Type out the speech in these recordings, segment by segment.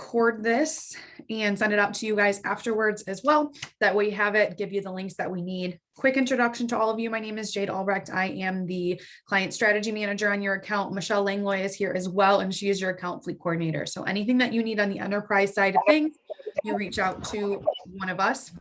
record this and send it out to you guys afterwards as well. That way you have it, give you the links that we need. Quick introduction to all of you. My name is Jade Albrecht. I am the client strategy manager on your account. Michelle Langlois is here as well, and she is your account fleet coordinator. So anything that you need on the enterprise side of things, you reach out to one of us.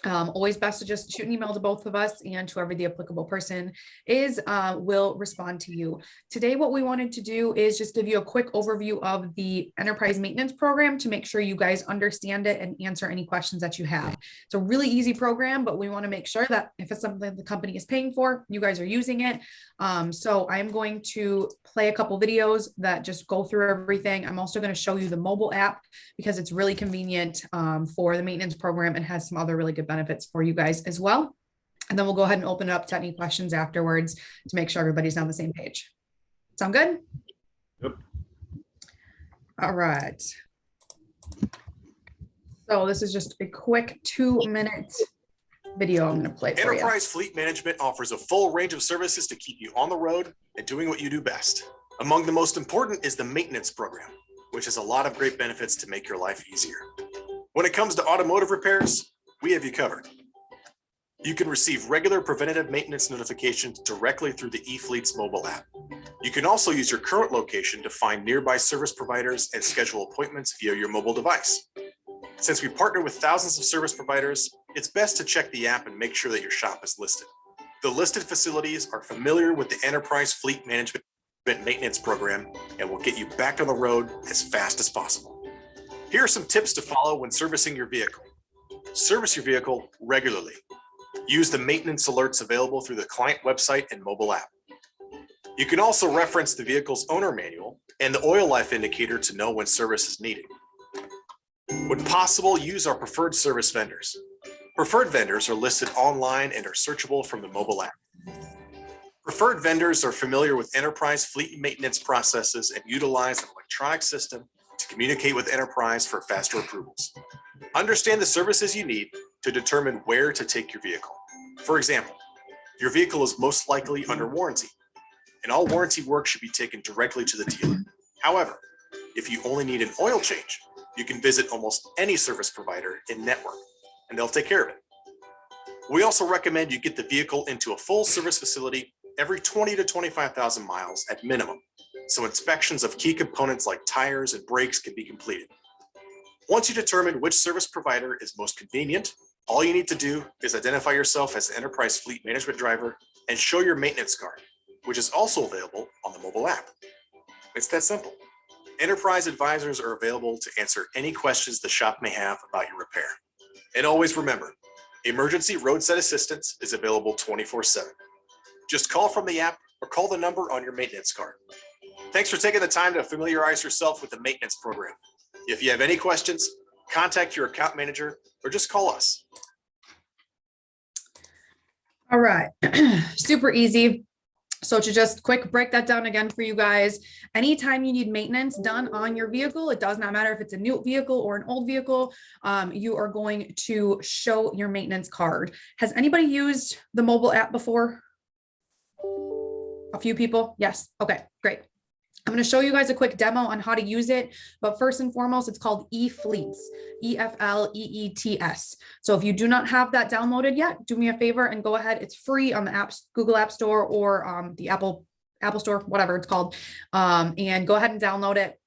Always best to just shoot an email to both of us, and whoever the applicable person is will respond to you. Today, what we wanted to do is just give you a quick overview of the enterprise maintenance program to make sure you guys understand it and answer any questions that you have. It's a really easy program, but we want to make sure that if it's something the company is paying for, you guys are using it. So I'm going to play a couple videos that just go through everything. I'm also going to show you the mobile app because it's really convenient for the maintenance program and has some other really good benefits for you guys as well. And then we'll go ahead and open it up to any questions afterwards to make sure everybody's on the same page. Sound good? Yep. All right. So this is just a quick 2-minute video I'm going to play for you. Enterprise Fleet Management offers a full range of services to keep you on the road and doing what you do best. Among the most important is the maintenance program, which has a lot of great benefits to make your life easier. When it comes to automotive repairs, we have you covered. You can receive regular preventative maintenance notifications directly through the eFleet's mobile app. You can also use your current location to find nearby service providers and schedule appointments via your mobile device. Since we partner with thousands of service providers, it's best to check the app and make sure that your shop is listed. The listed facilities are familiar with the Enterprise Fleet Management Maintenance Program and will get you back on the road as fast as possible. Here are some tips to follow when servicing your vehicle. Service your vehicle regularly. Use the maintenance alerts available through the client website and mobile app. You can also reference the vehicle's owner manual and the oil life indicator to know when service is needed. When possible, use our preferred service vendors. Preferred vendors are listed online and are searchable from the mobile app. Preferred vendors are familiar with enterprise fleet maintenance processes and utilize an electronic system to communicate with enterprise for faster approvals. Understand the services you need to determine where to take your vehicle. For example, your vehicle is most likely under warranty, and all warranty work should be taken directly to the dealer. However, if you only need an oil change, you can visit almost any service provider in network, and they'll take care of it. We also recommend you get the vehicle into a full service facility every 20 to 25,000 miles at minimum, so inspections of key components like tires and brakes can be completed. Once you determine which service provider is most convenient, all you need to do is identify yourself as an Enterprise Fleet Management driver and show your maintenance card, which is also available on the mobile app. It's that simple. Enterprise advisors are available to answer any questions the shop may have about your repair. And always remember, emergency roadside assistance is available 24/7. Just call from the app or call the number on your maintenance card. Thanks for taking the time to familiarize yourself with the maintenance program. If you have any questions, contact your account manager or just call us. All right, super easy. So to just quick break that down again for you guys, anytime you need maintenance done on your vehicle, it does not matter if it's a new vehicle or an old vehicle, you are going to show your maintenance card. Has anybody used the mobile app before? A few people? Yes. Okay, great. I'm going to show you guys a quick demo on how to use it, but first and foremost, it's called eFleets, E-F-L-E-E-T-S. So if you do not have that downloaded yet, do me a favor and go ahead. It's free on the Google App Store or the Apple Store, whatever it's called, and go ahead and download it.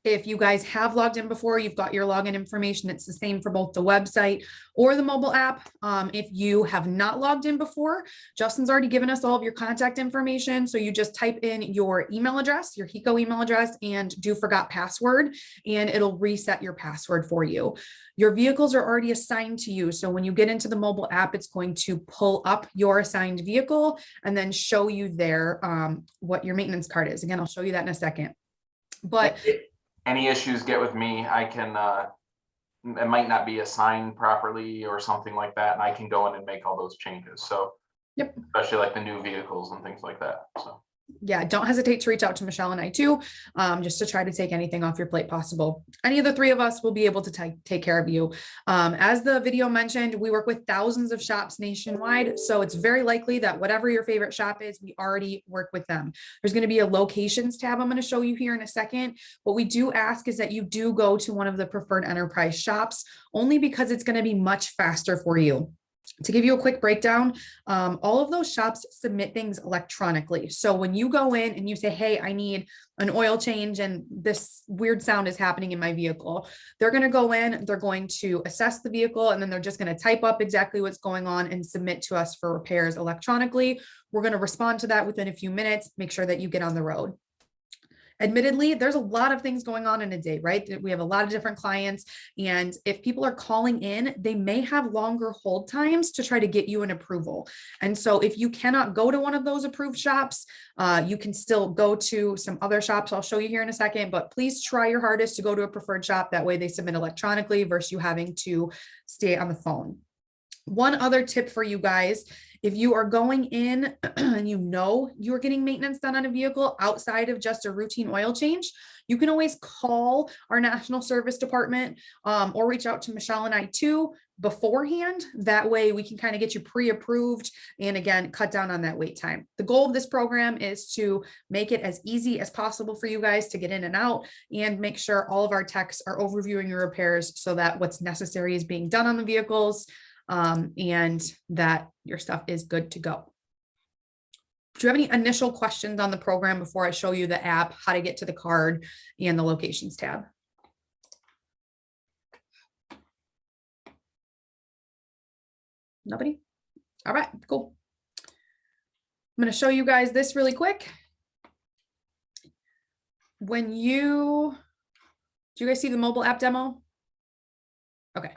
If you guys have logged in before, you've got your login information. It's the same for both the website or the mobile app. If you have not logged in before, Justin's already given us all of your contact information. So you just type in your email address, your Heco email address, and do forgot password, and it'll reset your password for you. Your vehicles are already assigned to you. So when you get into the mobile app, it's going to pull up your assigned vehicle and then show you there what your maintenance card is. Again, I'll show you that in a second. But any issues get with me, I can, it might not be assigned properly or something like that, and I can go in and make all those changes. So, yep. Especially like the new vehicles and things like that. So, yeah, don't hesitate to reach out to Michelle and I too, just to try to take anything off your plate possible. Any of the three of us will be able to take care of you. As the video mentioned, we work with thousands of shops nationwide, so it's very likely that whatever your favorite shop is, we already work with them. There's going to be a locations tab I'm going to show you here in a second. What we do ask is that you do go to one of the preferred enterprise shops, only because it's going to be much faster for you. To give you a quick breakdown, all of those shops submit things electronically. So when you go in and you say, hey, I need an oil change and this weird sound is happening in my vehicle, they're going to go in, they're going to assess the vehicle, and then they're just going to type up exactly what's going on and submit to us for repairs electronically. We're going to respond to that within a few minutes, make sure that you get on the road. Admittedly, there's a lot of things going on in a day, right? We have a lot of different clients. And if people are calling in, they may have longer hold times to try to get you an approval. And so if you cannot go to one of those approved shops, you can still go to some other shops. I'll show you here in a second, but please try your hardest to go to a preferred shop. That way they submit electronically versus you having to stay on the phone. One other tip for you guys, if you are going in and you know you're getting maintenance done on a vehicle outside of just a routine oil change, you can always call our National Service Department or reach out to Michelle and I too beforehand. That way we can kind of get you pre-approved and again, cut down on that wait time. The goal of this program is to make it as easy as possible for you guys to get in and out and make sure all of our techs are overviewing your repairs so that what's necessary is being done on the vehicles. And that your stuff is good to go. Do you have any initial questions on the program before I show you the app, how to get to the card and the locations tab? Nobody? All right, cool. I'm going to show you guys this really quick. Do you guys see the mobile app demo? Okay.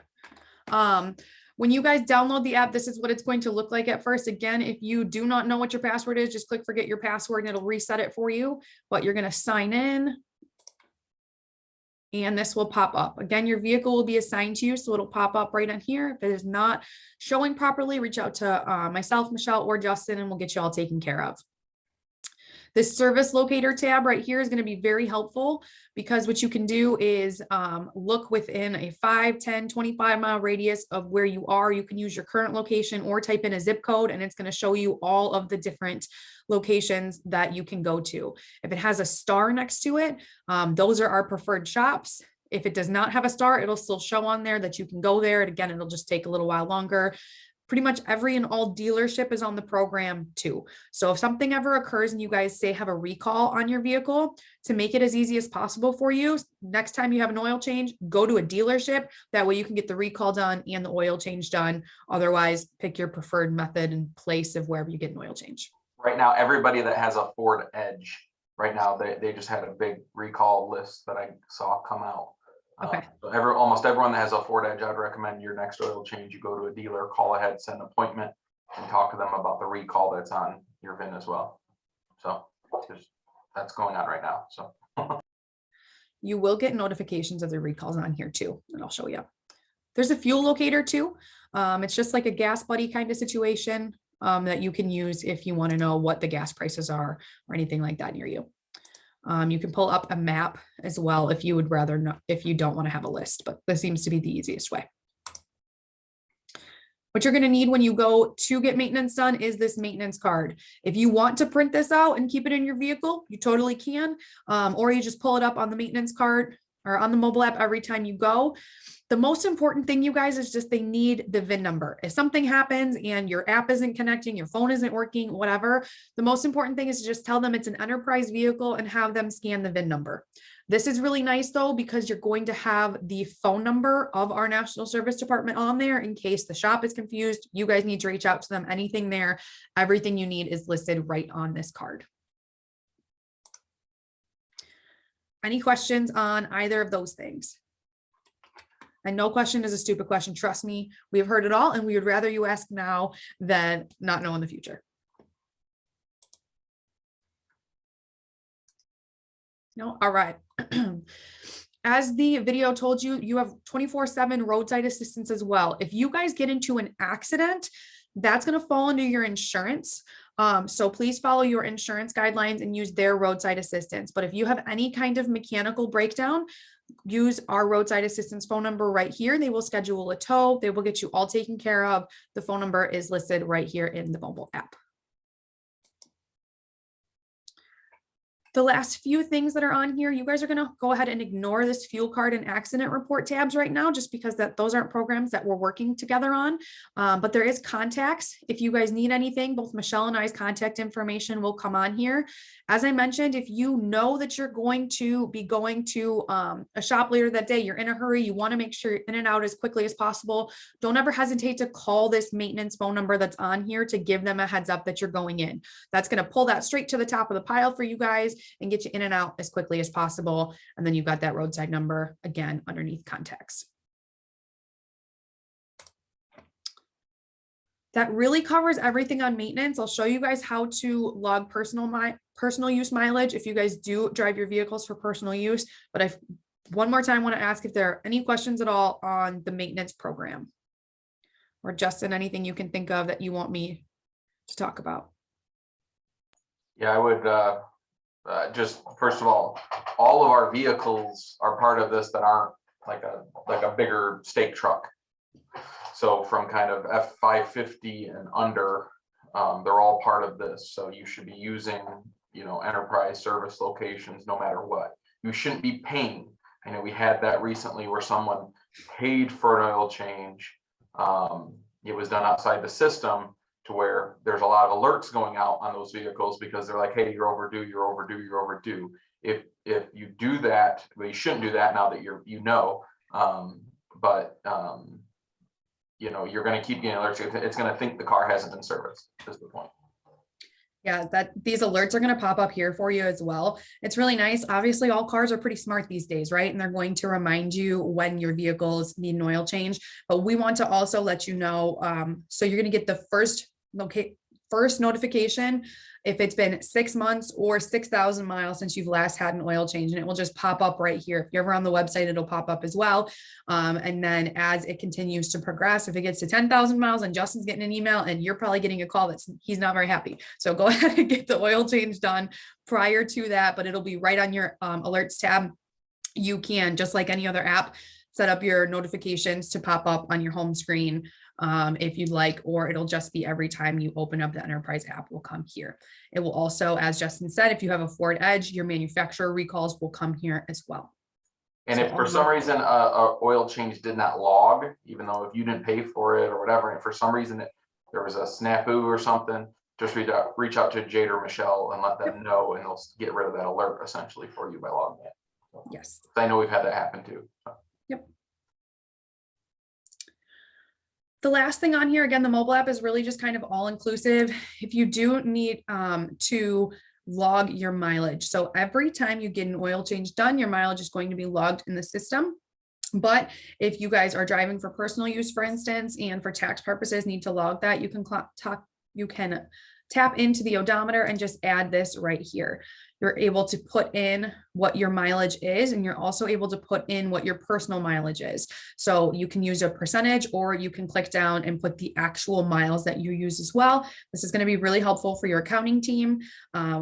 When you guys download the app, this is what it's going to look like at first. Again, if you do not know what your password is, just click forget your password and it'll reset it for you. But you're going to sign in and this will pop up. Again, your vehicle will be assigned to you, so it'll pop up right on here. If it is not showing properly, reach out to myself, Michelle, or Justin, and we'll get you all taken care of. This service locator tab right here is going to be very helpful because what you can do is look within a 5, 10, 25 mile radius of where you are. You can use your current location or type in a zip code and it's going to show you all of the different locations that you can go to. If it has a star next to it, those are our preferred shops. If it does not have a star, it'll still show on there that you can go there. And again, it'll just take a little while longer. Pretty much every and all dealership is on the program too. So if something ever occurs and you guys say have a recall on your vehicle, to make it as easy as possible for you, next time you have an oil change, go to a dealership. That way you can get the recall done and the oil change done. Otherwise, pick your preferred method and place of wherever you get an oil change. Right now, everybody that has a Ford Edge, right now, they just had a big recall list that I saw come out. Okay. So almost everyone that has a Ford Edge, I'd recommend your next oil change, you go to a dealer, call ahead, send an appointment, and talk to them about the recall that's on your VIN as well. So that's going on right now. So you will get notifications of the recalls on here too, and I'll show you. There's a fuel locator too. It's just like a gas buddy kind of situation that you can use if you want to know what the gas prices are or anything like that near you. You can pull up a map as well if you would rather know, if you don't want to have a list, but this seems to be the easiest way. What you're going to need when you go to get maintenance done is this maintenance card. If you want to print this out and keep it in your vehicle, you totally can, or you just pull it up on the maintenance card or on the mobile app every time you go. The most important thing, you guys, is just they need the VIN number. If something happens and your app isn't connecting, your phone isn't working, whatever, the most important thing is to just tell them it's an enterprise vehicle and have them scan the VIN number. This is really nice though, because you're going to have the phone number of our National Service Department on there in case the shop is confused. You guys need to reach out to them. Anything there, everything you need is listed right on this card. Any questions on either of those things? And no question is a stupid question. Trust me, we have heard it all, and we would rather you ask now than not know in the future. No, all right. As the video told you, you have 24/7 roadside assistance as well. If you guys get into an accident, that's going to fall under your insurance. So please follow your insurance guidelines and use their roadside assistance. But if you have any kind of mechanical breakdown, use our roadside assistance phone number right here. They will schedule a tow. They will get you all taken care of. The phone number is listed right here in the mobile app. The last few things that are on here, you guys are going to go ahead and ignore this fuel card and accident report tabs right now, just because those aren't programs that we're working together on. But there is contacts. If you guys need anything, both Michelle and I's contact information will come on here. As I mentioned, if you know that you're going to be going to a shop later that day, you're in a hurry, you want to make sure you're in and out as quickly as possible, don't ever hesitate to call this maintenance phone number that's on here to give them a heads up that you're going in. That's going to pull that straight to the top of the pile for you guys and get you in and out as quickly as possible. And then you've got that roadside number again underneath contacts. That really covers everything on maintenance. I'll show you guys how to log personal use mileage if you guys do drive your vehicles for personal use. But I one more time want to ask if there are any questions at all on the maintenance program, or Justin, anything you can think of that you want me to talk about. Yeah, I would just, first of all of our vehicles are part of this that aren't like a bigger stake truck. So from kind of F550 and under, they're all part of this. So you should be using, enterprise service locations no matter what. You shouldn't be paying. I know we had that recently where someone paid for an oil change. It was done outside the system, to where there's a lot of alerts going out on those vehicles because they're like, hey, you're overdue, you're overdue, you're overdue. If you do that, well, you shouldn't do that now that you're going to keep getting alerts. It's going to think the car hasn't been serviced. Is the point. Yeah, these alerts are going to pop up here for you as well. It's really nice. Obviously, all cars are pretty smart these days, right? And they're going to remind you when your vehicles need an oil change. But we want to also let you know, so you're going to get the first notification if it's been 6 months or 6,000 miles since you've last had an oil change, and it will just pop up right here. If you're ever on the website, it'll pop up as well. And then as it continues to progress, if it gets to 10,000 miles and Justin's getting an email and you're probably getting a call he's not very happy. So go ahead and get the oil change done prior to that, but it'll be right on your alerts tab. You can, just like any other app, set up your notifications to pop up on your home screen if you'd like, or it'll just be every time you open up the enterprise app will come here. It will also, as Justin said, if you have a Ford Edge, your manufacturer recalls will come here as well. And if for some reason a oil change did not log, even though if you didn't pay for it or whatever, and for some reason there was a snafu or something, just reach out to Jade or Michelle and let them know, and they'll get rid of that alert essentially for you by logging it. So, yes. I know we've had that happen too. So. Yep. The last thing on here, again, the mobile app is really just kind of all inclusive. If you do need to log your mileage. So every time you get an oil change done, your mileage is going to be logged in the system. But if you guys are driving for personal use, for instance, and for tax purposes need to log that, you can tap into the odometer and just add this right here. You're able to put in what your mileage is, and you're also able to put in what your personal mileage is. So you can use a percentage, or you can click down and put the actual miles that you use as well. This is going to be really helpful for your accounting team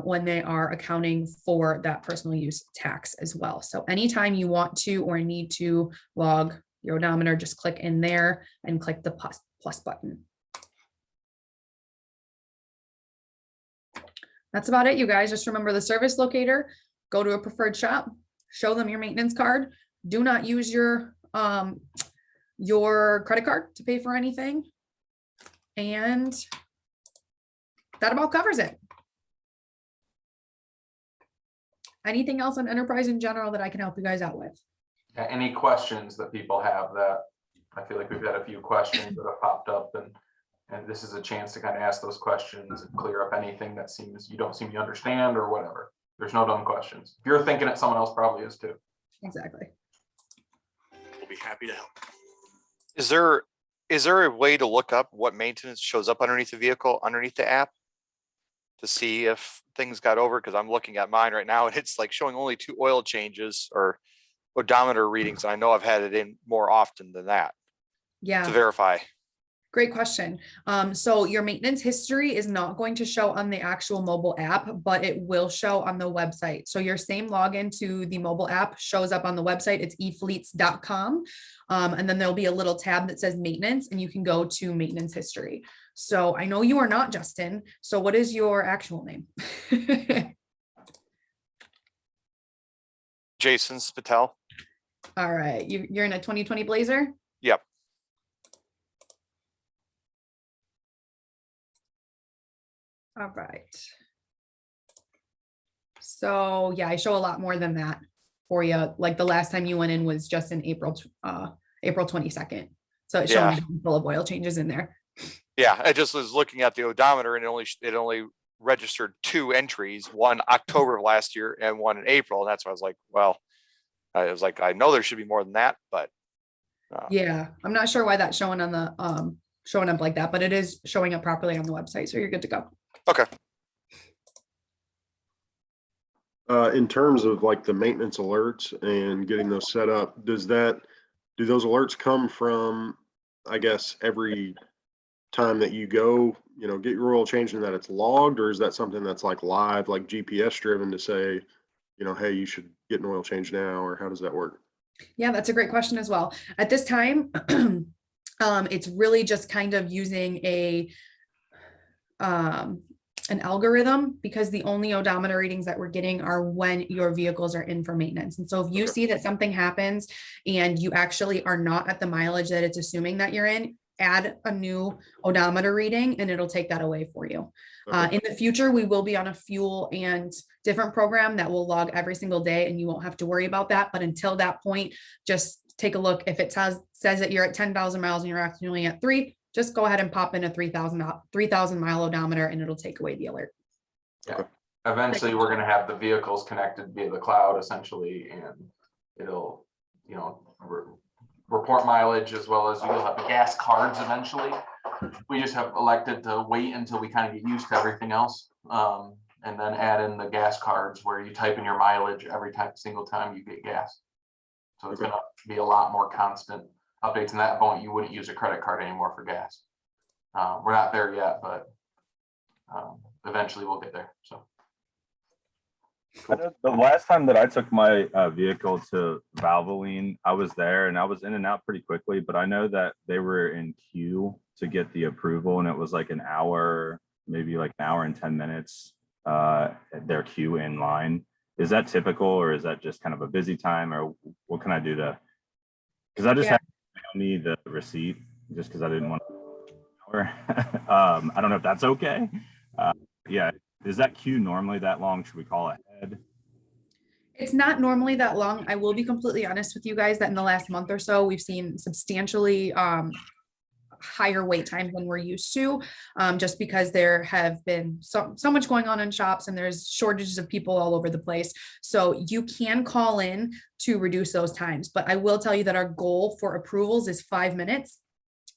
when they are accounting for that personal use tax as well. So anytime you want to or need to log your odometer, just click in there and click the plus button. That's about it, you guys. Just remember the service locator, go to a preferred shop, show them your maintenance card. Do not use your credit card to pay for anything. And that about covers it. Anything else on enterprise in general that I can help you guys out with? Any questions that people have? That I feel like we've had a few questions that have popped up, and this is a chance to kind of ask those questions and clear up anything that you don't seem to understand or whatever. There's no dumb questions. If you're thinking it, someone else probably is too. Exactly. We'll be happy to help. Is there a way to look up what maintenance shows up underneath the vehicle, underneath the app, to see if things got over? Because I'm looking at mine right now and it's like showing only 2 oil changes or odometer readings. And I know I've had it in more often than that to Yeah. verify. Great question. So your maintenance history is not going to show on the actual mobile app, but it will show on the website. So your same login to the mobile app shows up on the website. It's efleets.com. And then there'll be a little tab that says maintenance, and you can go to maintenance history. So I know you are not Justin. So what is your actual name? Jason Spatel. All right. You're in a 2020 Blazer? Yep. All right. So yeah, I show a lot more than that for you. Like the last time you went in was just in April 22nd. So it's showing a handful of oil changes in there. Yeah, I just was looking at the odometer and it only registered 2 entries, one October of last year and one in April. And that's why I was like, well, I know there should be more than that, but yeah, I'm not sure why that's showing on the showing up like that, but it is showing up properly on the website. So you're good to go. okay. In terms of like the maintenance alerts and getting those set up, do those alerts come from, I guess, every time that you go, get your oil changed and that it's logged, or is that something that's like live, like GPS driven to say, hey, you should get an oil change now, or how does that work? Yeah, that's a great question as well. At this time, it's really just kind of using an algorithm, because the only odometer readings that we're getting are when your vehicles are in for maintenance. And so if you see that something happens and you actually are not at the mileage that it's assuming that you're in, add a new odometer reading and it'll take that away for you. Okay. In the future, we will be on a fuel and different program that will log every single day, and you won't have to worry about that. But until that point, just take a look. If it says that you're at 10,000 miles and you're actually only at 3, just go ahead and pop in a 3,000 mile odometer and it'll take away the alert. Yeah. Eventually, we're going to have the vehicles connected via the cloud essentially, and it'll, report mileage, as well as we'll have the gas cards eventually. We just have elected to wait until we kind of get used to everything else. And then add in the gas cards where you type in your mileage every single time you get gas. So it's going to be a lot more constant updates. And at that point, you wouldn't use a credit card anymore for gas. We're not there yet, but eventually we'll get there. So the last time that I took my vehicle to Valvoline, I was there and I was in and out pretty quickly, but I know that they were in queue to get the approval, and it was like an hour, maybe like an hour and 10 minutes, their queue in line. Is that typical, or is that just kind of a busy time, or what can I do to, because I just had to mail me the receipt just because I didn't want to. I don't know if that's okay. Yeah. Is that queue normally that long? Should we call ahead? It's not normally that long. I will be completely honest with you guys that in the last month or so, we've seen substantially higher wait times than we're used to, just because there have been so much going on in shops and there's shortages of people all over the place. So you can call in to reduce those times. But I will tell you that our goal for approvals is 5 minutes.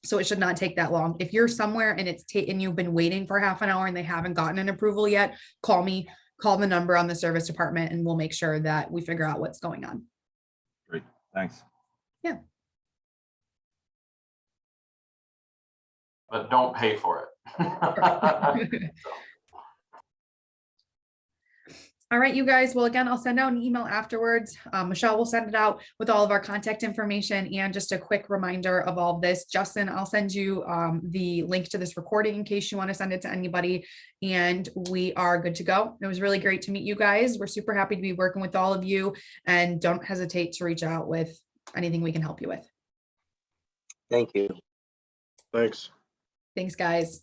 So it should not take that long. If you're somewhere and and you've been waiting for half an hour and they haven't gotten an approval yet, call me, call the number on the service department, and we'll make sure that we figure out what's going on. Great, thanks. Yeah. but don't pay for it. All right, you guys. Well, again, I'll send out an email afterwards. Michelle will send it out with all of our contact information and just a quick reminder of all of this. Justin, I'll send you the link to this recording in case you want to send it to anybody. And we are good to go. It was really great to meet you guys. We're super happy to be working with all of you, and don't hesitate to reach out with anything we can help you with. Thank you. Thanks. Thanks, guys.